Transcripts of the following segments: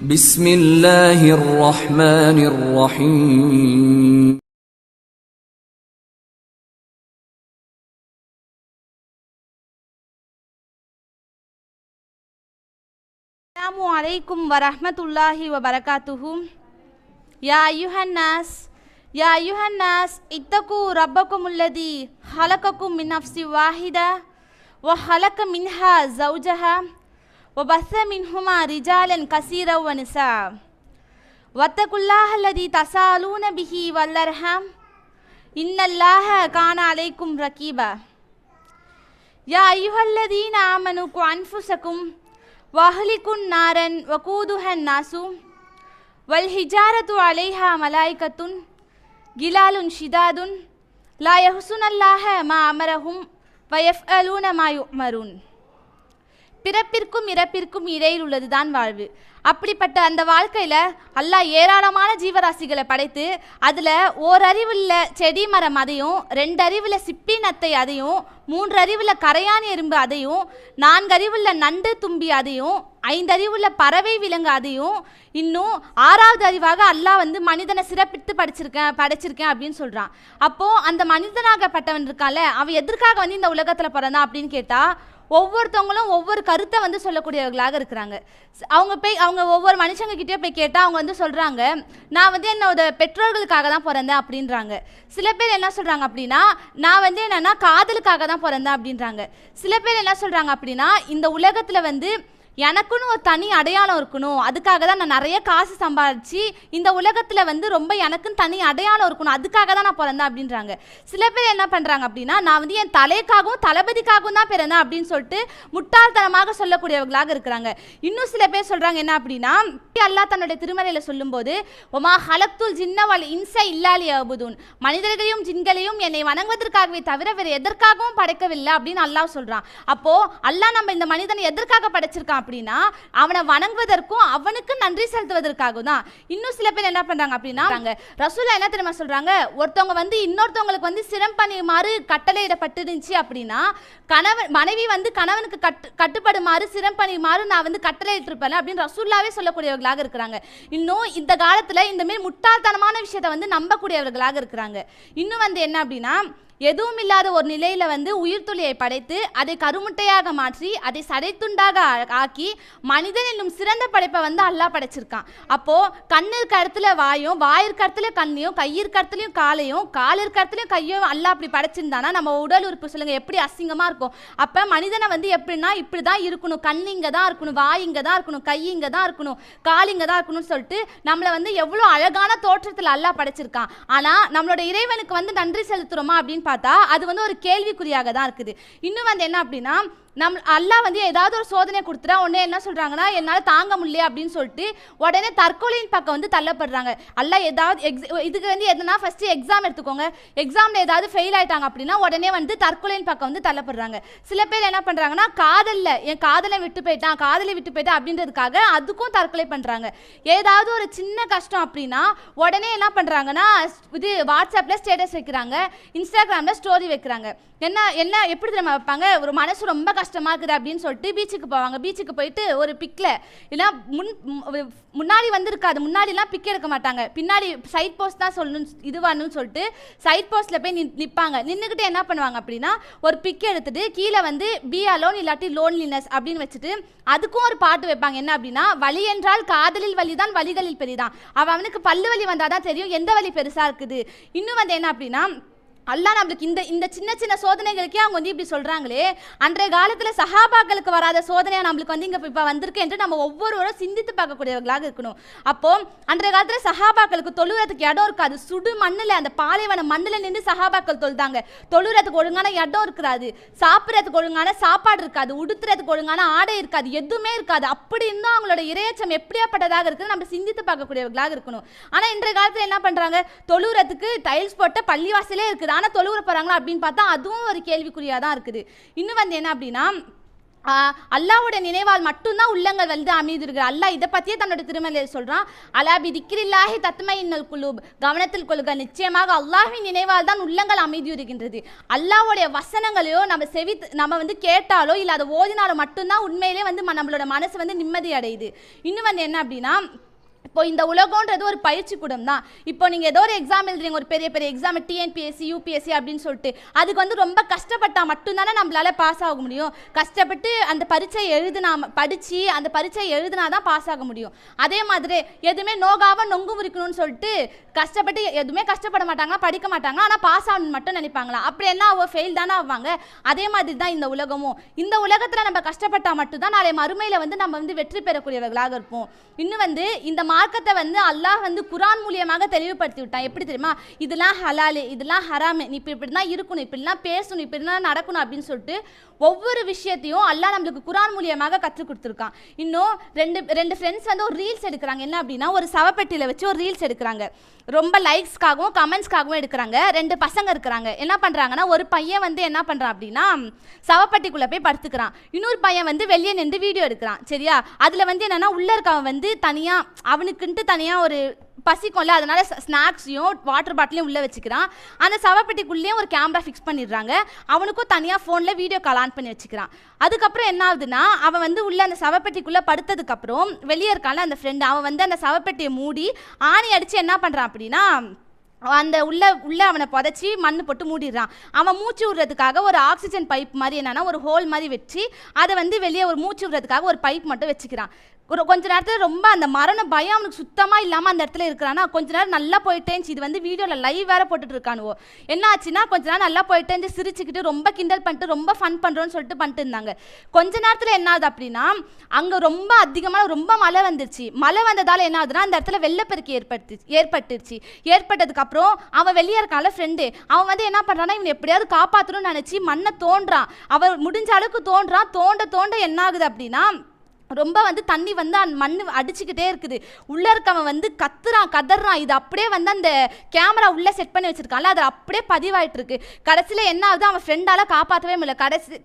بسم الله الرحمن الرحيم السلام عليكم ورحمة الله وبركاته. يا أيها الناس اتقوا ربكم الذي خلقكم من نفس واحدة وخلق منها زوجها وبث منهما رجالا كثيرا ونساء واتقوا الله الذي تساءلون به والأرحام إن الله كان عليكم رقيبا. يا أيها الذين آمنوا قوا أنفسكم وأهلكم نارا وقودها الناس والحجارة عليها ملائكة غلال شداد لا يعصون الله ما أمرهم ويفعلون ما يؤمرون. பிறப்பிற்கும் இறப்பிற்கும் இடையில் உள்ளதுதான் வாழ்வு. அப்படிப்பட்ட அந்த வாழ்க்கையில் அல்லாஹ் ஏராளமான ஜீவராசிகளை படைத்து அதில் ஓரறிவுள்ள செடி மரம் அதையும், 2 அறிவுள்ள சிப்பி நத்தை அதையும், 3 அறிவுள்ள கரையான் எறும்பு அதையும், 4 அறிவுள்ள நண்டு தும்பி அதையும், 5 அறிவுள்ள பறவை விலங்கு அதையும், இன்னும் 6வது அறிவாக அல்லாஹ் மனிதனை சிறப்பித்து படைச்சிருக்கேன் அப்படின்னு சொல்கிறான். அப்போது அந்த மனிதனாகப்பட்டவன் இருக்கான்ல, அவன் எதற்காக இந்த உலகத்தில் பிறந்தான் அப்படின்னு கேட்டால் ஒவ்வொருத்தவங்களும் ஒவ்வொரு கருத்தை சொல்லக்கூடியவர்களாக இருக்கிறாங்க. அவங்க ஒவ்வொரு மனுஷங்ககிட்டயே போய் கேட்டால் அவங்க சொல்கிறாங்க, நான் என்னோட பெற்றோர்களுக்காக தான் பிறந்தேன் அப்படின்றாங்க. சில பேர் என்ன சொல்கிறாங்க அப்படின்னா, நான் என்னென்னா காதலுக்காக தான் பிறந்தேன் அப்படின்றாங்க. சில பேர் என்ன சொல்கிறாங்க அப்படின்னா, இந்த உலகத்தில் எனக்குன்னு ஒரு தனி அடையாளம் இருக்கணும், அதுக்காக தான் நான் நிறைய காசு சம்பாதிச்சு இந்த உலகத்தில் ரொம்ப எனக்குன்னு தனி அடையாளம் இருக்கணும், அதுக்காக தான் நான் பிறந்தேன் அப்படின்றாங்க. சில பேர் என்ன பண்ணுறாங்க அப்படின்னா, நான் என் தலைக்காகவும் தளபதிக்காகவும் தான் பிறந்தேன் அப்படின்னு சொல்லிட்டு முட்டாள்தனமாக சொல்லக்கூடியவர்களாக இருக்கிறாங்க. இன்னும் சில பேர் சொல்கிறாங்க என்ன அப்படின்னா, அல்லாஹ் தன்னுடைய திருமறையில் சொல்லும்போது ஒமா ஹலக்துல் ஜின்ன வல் இன்ஸ இல்லா லியஅபுதூன், மனிதர்களையும் ஜின்களையும் என்னை வணங்குவதற்காகவே தவிர வேறு எதற்காகவும் படைக்கவில்லை அப்படின்னு அல்லாஹ் சொல்கிறான். அப்போது அல்லாஹ் நம்ம இந்த மனிதனை எதற்காக படைச்சிருக்கான் அப்படின்னா, அவனை வணங்குவதற்கும் அவனுக்கு நன்றி செலுத்துவதற்காக தான். இன்னும் சில பேர் என்ன பண்றாங்க அப்படின்னா, ரசூலா என்ன தெரியுமா சொல்றாங்க, ஒருத்தவங்க இன்னொருத்தவங்களுக்கு சிரம் பண்ணுமாறு கட்டளையிடப்பட்டிருந்துச்சு அப்படின்னா, மனைவி கணவனுக்கு கட்டுப்படுமாறு சிரம் பண்ணுமாறு நான் கட்டளையிட்டிருப்பேன் அப்படின்னு ரசூலாவே சொல்லக்கூடியவர்களாக இருக்கிறாங்க. இன்னும் இந்த காலத்துல இந்த மாதிரி முட்டாள்தனமான விஷயத்தை நம்பக்கூடியவர்களாக இருக்கிறாங்க. இன்னும் என்ன அப்படின்னா, எதுவும் இல்லாத ஒரு நிலையில் உயிர்த்துளியை படைத்து அதை கருமுட்டையாக மாற்றி அதை சடைத்துண்டாக ஆக்கி மனிதன் என்னும் சிறந்த படைப்பை அல்லாஹ் படைச்சிருக்கான். அப்போது கண்ணு இருக்க இடத்துல வாயும், வாயிற்க இடத்துல கண்ணையும், கையிற்க இடத்துலையும் காலையும், கால் இருக்க இடத்துலையும் கையும் அல்லாஹ் அப்படி படைச்சிருந்தானா நம்ம உடல் உறுப்பு சொல்லுங்கள் எப்படி அசிங்கமாக இருக்கும். அப்போ மனிதனை எப்படின்னா இப்படி தான் இருக்கணும், கண் இங்கே தான் இருக்கணும், வாய் இங்கே தான் இருக்கணும், கை இங்கே தான் இருக்கணும், கால் இங்கே தான் இருக்கணும்னு சொல்லிட்டு நம்மளை எவ்வளோ அழகான தோற்றத்தில் அல்லாஹ் படைச்சிருக்கான். ஆனால் நம்மளோட இறைவனுக்கு நன்றி செலுத்துகிறோமா அப்படின்னு பார்த்தா அது ஒரு கேள்விக்குறியாக தான் இருக்குது. இன்னும் என்ன அப்படின்னா, அல்லாஹ் ஏதாவது ஒரு சோதனை கொடுத்துட்டா உடனே என்ன சொல்றாங்கன்னா, என்னால் தாங்க முடியல அப்படின்னு சொல்லிட்டு உடனே தற்கொலையின் பக்கம் தள்ளப்படுறாங்க. அல்லாஹ் ஏதாவது இதுக்கு எதுனா ஃபர்ஸ்ட் எக்ஸாம் எடுத்துக்கோங்க, எக்ஸாம்ல ஏதாவது ஃபெயில் ஆயிட்டாங்க அப்படின்னா உடனே தற்கொலையின் பக்கம் தள்ளப்படுறாங்க. சில பேர் என்ன பண்றாங்கன்னா, என் காதலை விட்டு போயிட்டான் அப்படின்றதுக்காக அதுக்கும் தற்கொலை பண்றாங்க. ஏதாவது ஒரு சின்ன கஷ்டம் அப்படின்னா உடனே என்ன பண்றாங்கன்னா, இது வாட்ஸ்அப்ல ஸ்டேட்டஸ் வைக்கிறாங்க, இன்ஸ்டாகிராம்ல ஸ்டோரி வைக்கிறாங்க. என்ன எப்படி தெரியுமா வைப்பாங்க, ஒரு மனசு ரொம்ப கஷ்டமாக இருக்குது அப்படின்னு சொல்லிட்டு பீச்சுக்கு போவாங்க. பீச்சுக்கு போயிட்டு ஒரு பிக்கில் இல்லை முன்னாடி இருக்காது, முன்னாடிலாம் பிக் எடுக்க மாட்டாங்க, பின்னாடி சைட் போஸ்ட் தான் சொல்லணும் இதுவானு சொல்லிட்டு சைட் போஸ்ட்டில் போய் நிற்பாங்க. நின்றுக்கிட்டு என்ன பண்ணுவாங்க அப்படின்னா, ஒரு பிக் எடுத்துட்டு கீழே பி அலோன் இல்லாட்டி லோன்லினஸ் அப்படின்னு வச்சுட்டு அதுக்கும் ஒரு பாட்டு வைப்பாங்க. என்ன அப்படின்னா, வலி என்றால் காதலில் வலிதான், வலிகளில் பெரிதான், அவனுக்கு பல்லு வலி வந்தால் தான் தெரியும் எந்த வலி பெருசாக இருக்குது. இன்னும் என்ன அப்படின்னா, அல்லாஹ் நம்மளுக்கு இந்த சின்ன சின்ன சோதனைகளுக்கே அவங்க இப்படி சொல்றாங்களே, அன்றைய காலத்தில் சஹாபாக்களுக்கு வராத சோதனையாக நம்மளுக்கு இங்கே இப்போ வந்திருக்கு என்று நம்ம ஒவ்வொருவரும் சிந்தித்து பார்க்கக்கூடியவர்களாக இருக்கணும். அப்போ அன்றைய காலத்தில் சஹாபாக்களுக்கு தொழுறதுக்கு இடம் இருக்காது, சுடு மண்ணில் அந்த பாலைவன மண்ணில் நின்று சஹாபாக்கள் தொழுதாங்க. தொழுறதுக்கு ஒழுங்கான இடம் இருக்காது, சாப்பிட்றதுக்கு ஒழுங்கான சாப்பாடு இருக்காது, உடுத்துறதுக்கு ஒழுங்கான ஆடை இருக்காது, எதுவுமே இருக்காது. அப்படி இருந்தும் அவங்களோட இறையச்சம் எப்படியாப்பட்டதாக இருக்குது நம்ம சிந்தித்து பார்க்கக்கூடியவர்களாக இருக்கணும். ஆனால் இன்றைய காலத்தில் என்ன பண்ணுறாங்க, தொழுறதுக்கு டைல்ஸ் போட்ட பள்ளிவாசலே இருக்குது, ஆனால் தொழுகிற போகிறாங்களா அப்படின்னு பார்த்தா அதுவும் ஒரு கேள்விக்குறியாக தான் இருக்குது. இன்னும் என்ன அப்படின்னா, அல்லாஹ்வுடைய நினைவால் மட்டும்தான் உள்ளங்கள் வந்து அமைதிருக்கு. அல்லாஹ் இதை பற்றியே தன்னோட திருமலையில் சொல்கிறான். அலா பி திக்ரில்லாஹி தத்மையின்னல் குலூப், கவனத்தில் கொள்க, நிச்சயமாக அல்லாஹ்வின் நினைவால் தான் உள்ளங்கள் அமைதி இருக்கின்றது. அல்லாஹ்வுடைய வசனங்களையோ நம்ம வந்து கேட்டாலோ இல்லை அதை ஓதினாலோ மட்டும்தான் உண்மையிலே வந்து நம்மளோட மனசு வந்து நிம்மதி அடையுது. இன்னும் வந்து என்ன அப்படின்னா, இப்போ இந்த உலகன்றது ஒரு பயிற்சி கூடம் தான். இப்போ நீங்கள் ஏதோ ஒரு எக்ஸாம் எழுதுறீங்க, ஒரு பெரிய பெரிய எக்ஸாம், டிஎன்பிஎஸ்சி யூபிஎஸ்சி அப்படின்னு சொல்லிட்டு, அதுக்கு வந்து ரொம்ப கஷ்டப்பட்டால் மட்டும்தானே நம்மளால பாஸ் ஆக முடியும். கஷ்டப்பட்டு அந்த பரீட்சை படித்து அந்த பரீட்சை எழுதினா தான் பாஸ் ஆக முடியும். அதே மாதிரி எதுவுமே நோகாவ நொங்கு முறிக்கணும்னு சொல்லிட்டு கஷ்டப்பட்டு எதுவுமே கஷ்டப்பட மாட்டாங்க, படிக்க மாட்டாங்க, ஆனால் பாஸ் ஆகணும்னு மட்டும் நினைப்பாங்களா? அப்படி என்ன ஃபெயில் தானே ஆவாங்க. அதே மாதிரி தான் இந்த உலகமும். இந்த உலகத்தில் நம்ம கஷ்டப்பட்டால் மட்டும்தான் நாளை மறுமையில் வந்து நம்ம வந்து வெற்றி பெறக்கூடியவர்களாக இருப்போம். இன்னும் வந்து இந்த மார்க்கத்தை வந்து அல்லாஹ் வந்து குரான் மூலியமாக தெளிவுபடுத்தி விட்டான். எப்படி தெரியுமா? இதெல்லாம் ஹலாலு, இதெல்லாம் ஹராமு, நீ இப்படி தான் இருக்கணும், இப்படிலாம் பேசணும், இப்படிலாம் நடக்கணும் அப்படின்னு சொல்லிட்டு ஒவ்வொரு விஷயத்தையும் அல்லாஹ் நம்மளுக்கு குரான் மூலியமாக கற்றுக் கொடுத்துருக்கான். இன்னும் ரெண்டு ஃப்ரெண்ட்ஸ் வந்து ஒரு ரீல்ஸ் எடுக்கிறாங்க. என்ன அப்படின்னா, ஒரு சவப்பெட்டியில் வச்சு ஒரு ரீல்ஸ் எடுக்கிறாங்க. ரொம்ப லைக்ஸ்க்காகவும் கமெண்ட்ஸ்க்காகவும் எடுக்கிறாங்க. 2 பசங்க இருக்கிறாங்க. என்ன பண்ணுறாங்கன்னா, ஒரு பையன் வந்து என்ன பண்ணுறான் அப்படின்னா சவப்பட்டிக்குள்ளே போய் படுத்துக்கிறான். இன்னொரு பையன் வந்து வெளியே நின்று வீடியோ எடுக்கிறான். சரியா? அதில் வந்து என்னென்னா, உள்ளே இருக்கவன் வந்து தனியாக அவனுக்குன்ட்டு தனியாக ஒரு பசிக்கும்ல, அதனால ஸ்நாக்ஸையும் வாட்டர் பாட்டிலையும் உள்ளே வச்சுக்கிறான். அந்த சவப்பெட்டிக்குள்ளேயும் ஒரு கேமரா ஃபிக்ஸ் பண்ணிடுறாங்க. அவனுக்கும் தனியாக ஃபோனில் வீடியோ கால் ஆன் பண்ணி வச்சுக்கிறான். அதுக்கப்புறம் என்ன ஆகுதுன்னா, அவன் வந்து உள்ளே அந்த சவப்பெட்டிக்குள்ளே படுத்ததுக்கப்புறம் வெளியே இருக்கான்ல அந்த ஃப்ரெண்டு, அவன் வந்து அந்த சவப்பெட்டியை மூடி ஆணி அடித்து என்ன பண்ணுறான் அப்படின்னா, அந்த உள்ள அவனை புதைச்சி மண்ணு போட்டு மூடிடுறான். அவன் மூச்சு விடுறதுக்காக ஒரு ஆக்சிஜன் பைப் மாதிரி என்னன்னா ஒரு ஹோல் மாதிரி வச்சு அதை வந்து வெளியே ஒரு மூச்சு விடுறதுக்காக ஒரு பைப் மட்டும் வச்சுக்கிறான். கொஞ்ச நேரத்தில் ரொம்ப அந்த மரண பயம் அவனுக்கு சுத்தமாக இல்லாமல் அந்த இடத்துல இருக்கிறான்னா, கொஞ்ச நேரம் நல்லா போயிட்டேன்ச்சு. இது வந்து வீடியோவில் லைவ் வேறு போட்டுட்டு இருக்கானுவோ. என்ன ஆச்சுன்னா, கொஞ்ச நேரம் நல்லா போயிட்டேன் சிரிச்சுக்கிட்டு ரொம்ப கிண்டல் பண்ணிட்டு ரொம்ப ஃபன் பண்ணுறோன்னு சொல்லிட்டு பண்ணிட்டு இருந்தாங்க. கொஞ்ச நேரத்தில் என்ன ஆகுது அப்படின்னா, அங்கே ரொம்ப அதிகமாக ரொம்ப மழை வந்துருச்சு. மழை வந்ததால் என்ன ஆகுதுன்னா, அந்த இடத்துல வெள்ளப்பெருக்கு ஏற்பட்டுருச்சு. ஏற்பட்டதுக்கப்புறம் அவன் வெளியே இருக்கான்ல ஃப்ரெண்டு, அவன் வந்து என்ன பண்ணுறான்னா, இவன் எப்படியாவது காப்பாற்றணும்னு நினச்சி மண்ணை தோன்றான். அவன் முடிஞ்ச அளவுக்கு தோன்றான். தோண்ட என்ன ஆகுது அப்படின்னா, ரொம்ப வந்து தண்ணி வந்து அந்த மண் அடிச்சுக்கிட்டே இருக்குது. உள்ளே இருக்கவன் வந்து கதறான். இது அப்படியே வந்து அந்த கேமரா உள்ளே செட் பண்ணி வச்சிருக்கான்ல, அது அப்படியே பதிவாயிட்டு இருக்கு. கடைசியில் என்ன ஆகுது, அவன் ஃப்ரெண்டால் காப்பாற்றவே முடியல.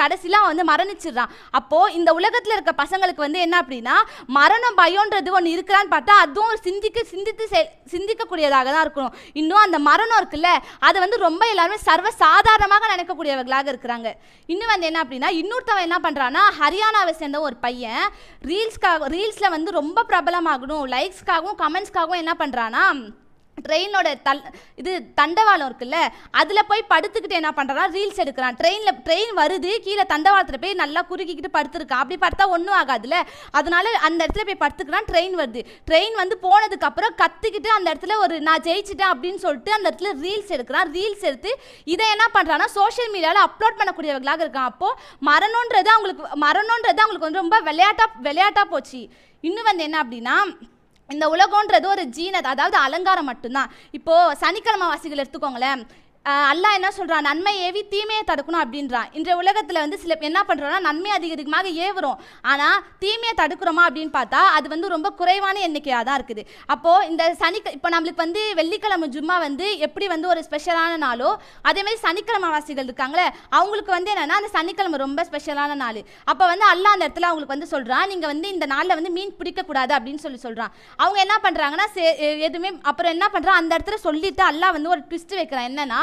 கடைசியில் அவன் வந்து மரணிச்சிடுறான். அப்போது இந்த உலகத்தில் இருக்க பசங்களுக்கு வந்து என்ன அப்படின்னா, மரணம் பயம்ன்றது ஒன்று இருக்கிறான்னு பார்த்தா அதுவும் ஒரு சிந்திக்கக்கூடியதாக தான் இருக்கணும். இன்னும் அந்த மரணம் இருக்குல்ல, அதை வந்து ரொம்ப எல்லாருமே சர்வ சாதாரணமாக நினைக்கக்கூடியவர்களாக இருக்கிறாங்க. இன்னும் வந்து என்ன அப்படின்னா, இன்னொருத்தவன் என்ன பண்ணுறான்னா, ஹரியானாவை சேர்ந்த ஒரு பையன் ரீல்ஸில் வந்து ரொம்ப பிரபலமாகணும், லைக்ஸ்க்காகவும் கமெண்ட்ஸ்க்காகவும் என்ன பண்ணுறான்னா, ட்ரெயினோட தண்டவாளம் இருக்குல்ல, அதில் போய் படுத்துக்கிட்டு என்ன பண்ணுறான்னா ரீல்ஸ் எடுக்கிறான். ட்ரெயின் வருது, கீழே தண்டவாளத்தில் போய் நல்லா குறுக்கிக்கிட்டு படுத்துருக்கான். அப்படி படுத்தா ஒன்றும் ஆகாதுல்ல, அதனால அந்த இடத்துல போய் படுத்துக்கிறான். ட்ரெயின் வருது. ட்ரெயின் வந்து போனதுக்கப்புறம் கத்திக்கிட்டு அந்த இடத்துல ஒரு நான் ஜெயிச்சிட்டேன் அப்படின்னு சொல்லிட்டு அந்த இடத்துல ரீல்ஸ் எடுக்கிறான். ரீல்ஸ் எடுத்து இதை என்ன பண்ணுறான்னா சோஷியல் மீடியாவில் அப்லோட் பண்ணக்கூடியவர்களாக இருக்கான். அப்போது மரணன்றது அவங்களுக்கு வந்து ரொம்ப விளையாட்டாக போச்சு. இன்னும் வந்து என்ன அப்படின்னா, இந்த உலகன்றது ஒரு ஜீனத், அதாவது அலங்காரம் மட்டும்தான். இப்போது சனிக்கிழமை வாசிகள் எடுத்துக்கோங்களேன். அல்லாஹ் என்ன சொல்கிறான், நன்மை ஏவி தீமையை தடுக்கணும் அப்படின்றான். இன்றைய உலகத்தில் வந்து சில என்ன பண்ணுறோன்னா, நன்மை அதிகமாக ஏவுறோம், ஆனால் தீமையை தடுக்கிறோமா அப்படின்னு பார்த்தா அது வந்து ரொம்ப குறைவான எண்ணிக்கையாக தான் இருக்குது. அப்போது இந்த இப்போ நம்மளுக்கு வந்து வெள்ளிக்கிழமை ஜும்மா வந்து எப்படி வந்து ஒரு ஸ்பெஷலான நாளோ, அதேமாதிரி சனிக்கிழமை வாசிகள் இருக்காங்களே, அவங்களுக்கு வந்து என்னென்னா அந்த சனிக்கிழமை ரொம்ப ஸ்பெஷலான நாள். அப்போ வந்து அல்லாஹ் அந்த இடத்துல அவங்களுக்கு வந்து சொல்கிறான், நீங்கள் வந்து இந்த நாளில் வந்து மீன் பிடிக்கக்கூடாது அப்படின்னு சொல்கிறான். அவங்க என்ன பண்ணுறாங்கன்னா எதுவுமே அப்புறம் என்ன பண்ணுறான், அந்த இடத்துல சொல்லிவிட்டு அல்லாஹ் வந்து ஒரு ட்விஸ்ட் வைக்கிறான். என்னன்னா,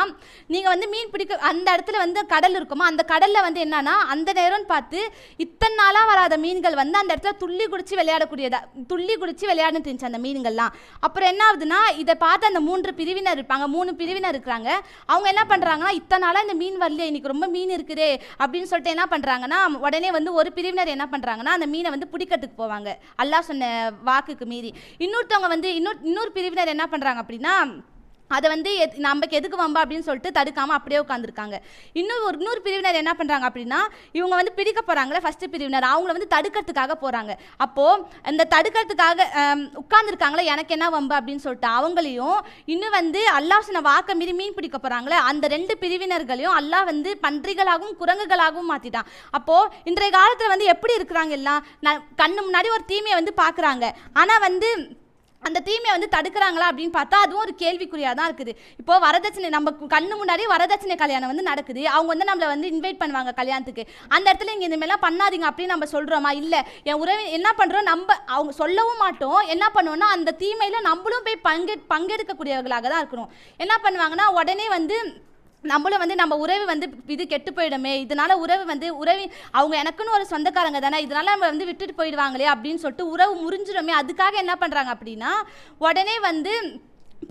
நீங்கள் வந்து மீன் பிடிக்க அந்த இடத்துல வந்து கடல் இருக்குமா, அந்த கடலில் வந்து என்னன்னா அந்த நேரம்னு பார்த்து இத்தனை நாளாக வராத மீன்கள் வந்து அந்த இடத்துல துள்ளி குடிச்சு விளையாடுன்னு இருந்துச்சு அந்த மீன்கள்லாம். அப்புறம் என்ன ஆகுதுன்னா, இதை பார்த்து அந்த 3 பிரிவினர் இருப்பாங்க, 3 பிரிவினர் இருக்கிறாங்க. அவங்க என்ன பண்ணுறாங்கன்னா, இத்தனை நாளாக இந்த மீன் வரலையே, இன்னைக்கு ரொம்ப மீன் இருக்குதே அப்படின்னு சொல்லிட்டு என்ன பண்ணுறாங்கன்னா, உடனே வந்து ஒரு பிரிவினர் என்ன பண்ணுறாங்கன்னா அந்த மீனை வந்து பிடிக்கிறதுக்கு போவாங்க, அல்லாஹ் சொன்ன வாக்குக்கு மீறி. இன்னொருத்தவங்க வந்து இன்னொரு பிரிவினர் என்ன பண்ணுறாங்க அப்படின்னா, அதை வந்து நமக்கு எதுக்கு வம்பா அப்படின்னு சொல்லிட்டு தடுக்காமல் அப்படியே உட்காந்துருக்காங்க. இன்னொரு பிரிவினர் என்ன பண்ணுறாங்க அப்படின்னா, இவங்க வந்து பிடிக்க போகிறாங்களே ஃபஸ்ட்டு பிரிவினர், அவங்கள வந்து தடுக்கிறதுக்காக போகிறாங்க. அப்போது இந்த தடுக்கிறதுக்காக உட்காந்துருக்காங்களே எனக்கு என்ன வம்பா அப்படின்னு சொல்லிட்டு அவங்களையும், இன்னும் வந்து அல்லாஹ் சொன்ன வாக்க மீறி மீன் பிடிக்க போகிறாங்களே அந்த 2 பிரிவினர்களையும் அல்லாஹ் வந்து பன்றிகளாகவும் குரங்குகளாகவும் மாற்றிட்டான். அப்போது இன்றைய காலத்தில் வந்து எப்படி இருக்கிறாங்க எல்லாம், கண்ணு முன்னாடி ஒரு தீமையை வந்து பார்க்குறாங்க, ஆனால் வந்து அந்த தீமையை வந்து தடுக்கிறாங்களா அப்படின்னு பார்த்தா அதுவும் ஒரு கேள்விக்குறியாக தான் இருக்குது. இப்போ வரதட்சணை நம்ம கண்ணு முன்னாடி வரதட்சணை கல்யாணம் வந்து நடக்குது. அவங்க வந்து நம்மளை வந்து இன்வைட் பண்ணுவாங்க கல்யாணத்துக்கு. அந்த இடத்துல இங்கே இந்தமாதிரிலாம் பண்ணாதீங்க அப்படின்னு நம்ம சொல்கிறோமா? இல்லை. என் உறவு என்ன பண்ணுறோம், நம்ம அவங்க சொல்லவும் மாட்டோம். என்ன பண்ணுவோம்னா அந்த தீமையில் நம்மளும் போய் பங்கெடுக்கக்கூடியவர்களாக தான் இருக்கணும். என்ன பண்ணுவாங்கன்னா உடனே வந்து நம்மளும் வந்து நம்ம உறவு வந்து இது கெட்டு போயிடுமே, இதனால உறவு அவங்க எனக்குன்னு ஒரு சொந்தக்காரங்க தானே, இதனால நம்ம வந்து விட்டுட்டு போயிடுவாங்களே அப்படின்னு சொல்லிட்டு உறவு முறிஞ்சிடுமே, அதுக்காக என்ன பண்ணுறாங்க அப்படின்னா உடனே வந்து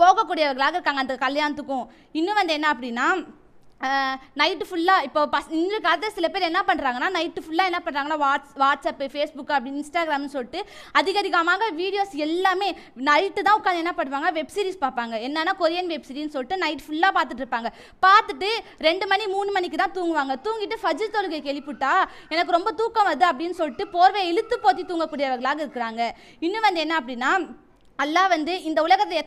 போகக்கூடியவர்களாக இருக்காங்க அந்த கல்யாணத்துக்கும். இன்னும் வந்து என்ன அப்படின்னா நைட்டு ஃபுல்லாக இப்போ இந்த காலத்தில் சில பேர் என்ன பண்ணுறாங்கன்னா நைட்டு ஃபுல்லாக என்ன பண்ணுறாங்கன்னா வாட்ஸ்அப்பு, ஃபேஸ்புக்கு அப்படின்னு இன்ஸ்டாகிராம்னு சொல்லிட்டு அதிகமாக வீடியோஸ் எல்லாமே நைட்டு தான் உட்காந்து என்ன பண்ணுவாங்க, வெப் சீரிஸ் பார்ப்பாங்க. என்னன்னா கொரியன் வெப் சீரிஸ்னு சொல்லிட்டு நைட் ஃபுல்லாக பார்த்துட்டு இருப்பாங்க. பார்த்துட்டு 2 மணி 3 மணிக்கு தான் தூங்குவாங்க. தூங்கிட்டு ஃபஜ்ர் தொழுகை எழுப்பிட்டா எனக்கு ரொம்ப தூக்கம் வருது அப்படின்னு சொல்லிட்டு போர்வை இழுத்து போத்தி தூங்கக்கூடியவர்களாக இருக்கிறாங்க. இன்னும் வந்து என்ன அப்படின்னா அல்லாஹ் வந்து இந்த உலகத்தில்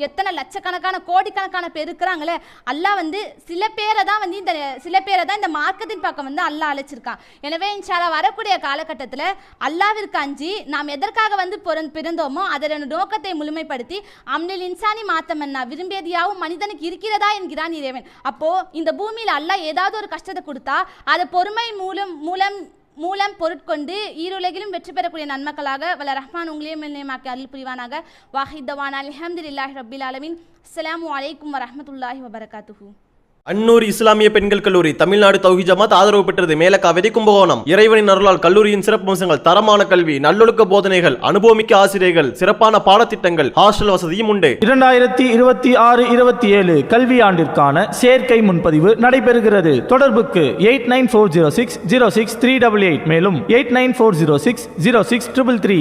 எத்தனை லட்சக்கணக்கான கோடிக்கணக்கான பேர் இருக்கிறாங்களே, அல்லாஹ் வந்து சில பேரை தான் இந்த மார்க்கத்தின் பக்கம் வந்து அல்லாஹ் அழைச்சிருக்கான். எனவே இன்ஷால்லா வரக்கூடிய காலகட்டத்தில் அல்லாஹ்விற்கு அஞ்சி நாம் எதற்காக வந்து பிறந்தோமோ அதன் நோக்கத்தை முழுமைப்படுத்தி அம்னில் இன்சானி மாத்தமன்னா விரும்பியதையாவும் மனிதனுக்கு இருக்கிறதா என்கிறான் இறைவன். அப்போ இந்த பூமியில் அல்லாஹ் ஏதாவது ஒரு கஷ்டத்தை கொடுத்தா அதை பொறுமை மூலம் பொருட்கொண்டு ஈருலகிலும் வெற்றி பெறக்கூடிய நன்மக்களாக வல்ல ரஹ்மான் உங்களையும் என்னையுமாக்கி அருள் புரிவானாக. வாஹிதவான் அல்ஹம்துலில்லாஹி ரப்பில் ஆலமீன். அஸ்ஸலாமு அலைக்கும் வரஹ்மத்துல்லாஹி வபரகாத்துஹு. அன்னூர் இஸ்லாமிய பெண்கள் கல்லூரி தமிழ்நாடு தௌஹீத் ஜமாத் ஆதரவு பெற்றது. மேலக்காவிரி கும்பகோணம். இறைவனின் அருளால் கல்லூரியின் சிறப்பு அம்சங்கள் தரமான கல்வி, நல்லொழுக்க போதனைகள், அனுபவமிக்க ஆசிரியர்கள், சிறப்பான பாடத்திட்டங்கள், ஹாஸ்டல் வசதியும் உண்டு. 2026-27 கல்வியாண்டிற்கான சேர்க்கை முன்பதிவு நடைபெறுகிறது. தொடர்புக்கு 8940606388 மேலும் 8940606333.